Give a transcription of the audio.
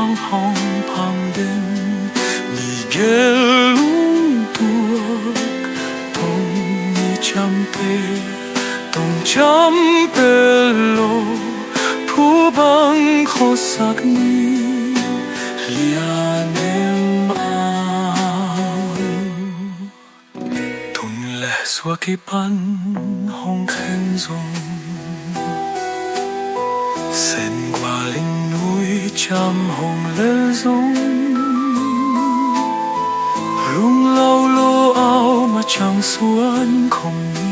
trong hồng phang đêm nhị ghé lung tuộc tông nhị trăm tê lô thu băng khó sắc ni lian em ao thun lệ xua khi pan hong khen rong sen qua linh núi trăm hồng lê rong rung lâu lô ao mà chẳng xuân không